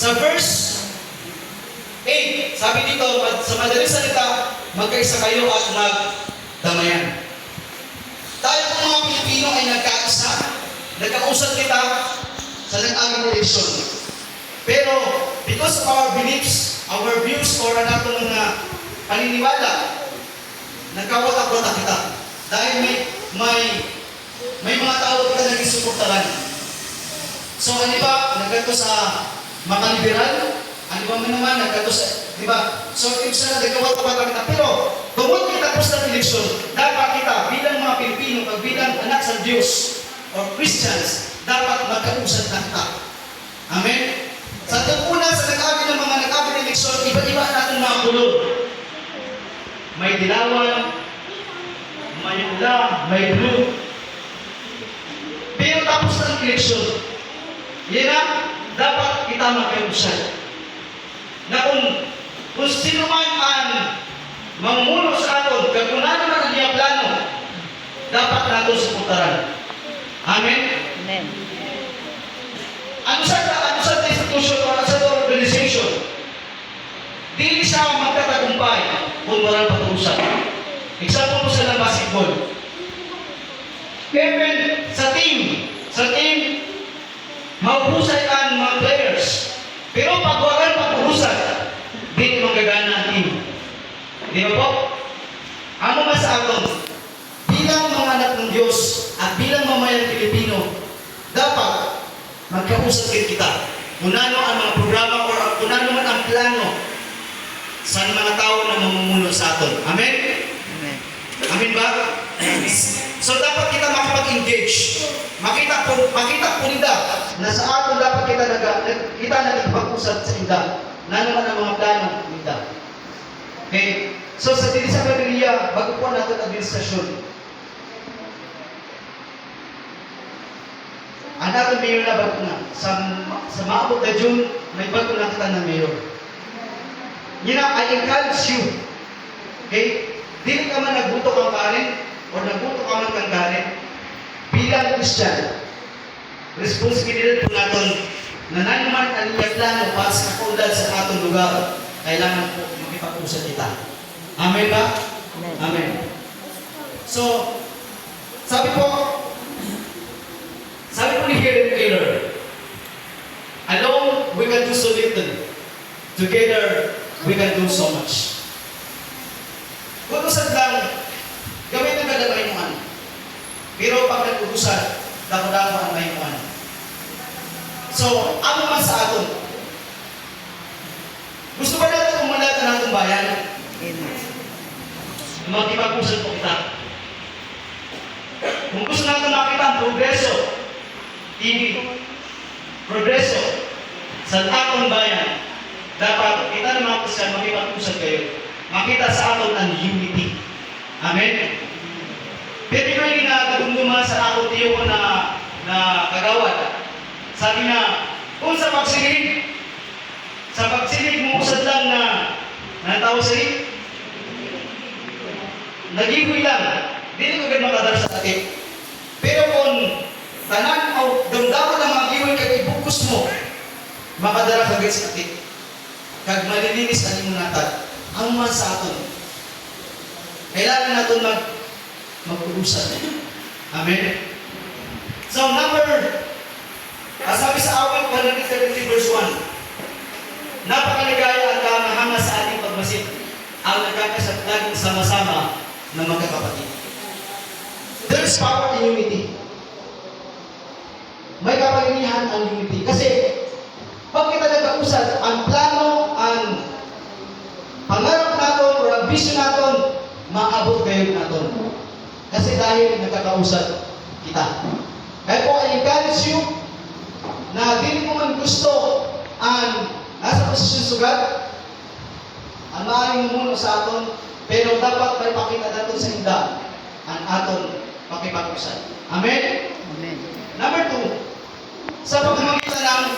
Sa verse 8, sabi dito, sa madaling salita, magkaisa kayo at magdamayan. Tayo po mga Pilipino ay nagkaisa, nagkausap kita sa nag-aging eleksyon. Pero, because of our beliefs, our views, or ang atong mga paniniwala, nagkawata-wata kita. Dahil may mga tao kita naging suportaran. So, ano ba, nagkato sa makaliberal, ano ba man naman, nagkato sa, di ba? So, ibig sa nagkawata-wata kita. Pero, tungkol kita po sa eleksyon, dapat kita, bilang mga Pilipino, pag bilang anak sa Diyos, or Christians, dapat magkausap na kita. Amen? Sa tagpuna, sa nag-abi ng mga nag-abi ng eleksyon, iba-iba natin mga kulog. May dilawan, may ula, may blue. Pero tapos ng eleksyon, yan na, dapat kita magkausap. Na kung sino man ang mamumuno sa aton, kung ano man ang iyang plano, dapat natin suportaran. Amen? Amen. Ano sa institution o ano sa organization, di siya magtatagumpay kung walang pag-uusap. Example po sa ng basketball. Even sa team, maghusay ang mga players. Pero pag walang pag-uusap, di magagana ang team. Di ba po? Ano man sa aton, bilang mga anak ng Diyos at bilang mamayang Pilipino, dapat magkausap kita. Kung ano ang mga programa o kung ano man ang plano sa mga tao na mamumuno sa aton. Amen? Amen. Amen ba? So dapat kita makapag-engage. Makita po nila na sa aton dapat kita nagpag-usap sa inda. Na naman ang mga plano nila. Okay? So sa dili sa Biblia, bago po natin administrasyon. Ang natin mayor na bago na. Sa maabot na June, may bago na kita na mayor. Yun na, I encourage you. Okay? Dili ka man nagbuto kang karen o nagbuto ka man kang karen. Bilang Christian, responsibilidad po natin na nanuman ang iyang plano para sa kaundan sa atong lugar. Kailangan po makipag-usap kita. Amen ba? Amen. Amen. So, sabi po ni Helen Keller, alone we can do so little. Together, we can do so much. Kung usad lang, gawin na ganda maymuan. Pero pag nag-usad, dako-dako ang maymuan. So, ano man sa aton? Gusto ba natin umalat na natong bayan? Amen. Magkipag-usad po kita. Kung gusto natin makita ang progreso, progreso sa atong bayan, dapat kita na mga Kristiyan, makipag-usad kayo. Makita sa aton ang unity. Amen? Pwede ko yung nagdumduma sa atong tiyo na kagawad. Sabi na, kung sa pagsilig mo usad lang na tao silig, nag-iwi lang, hindi ko agad makadar sa takip. Pero kung tanan o damdaman ng mga iwi kag ibukus mo, makadara kagad sa takip. Kag malilinis ang imong natag. Ang man sa aton. Kailangan natin mag-uusap. Amen? So, sabi sa awal 173 verse 1, napakaligaya at kamahanga sa ating pagmasid ang nagkakasat laging sama-sama ng magkakapatid. There is power in unity. May kapangyarihan ang unity. Kasi, pag kita nagkausap, ang plano, ang pangarap natin, o ang vision natin, maabot kayo natin. Kasi dahil nagkakausap kita. Kaya po, I encourage you na hindi mo man gusto ang nasa posisyon sugat, ang maaaring mumuno sa aton, pero dapat may pakita natin sa inda ang aton pakipag-usap. Amen? Amen. Number 2, sa pagmamagitan ng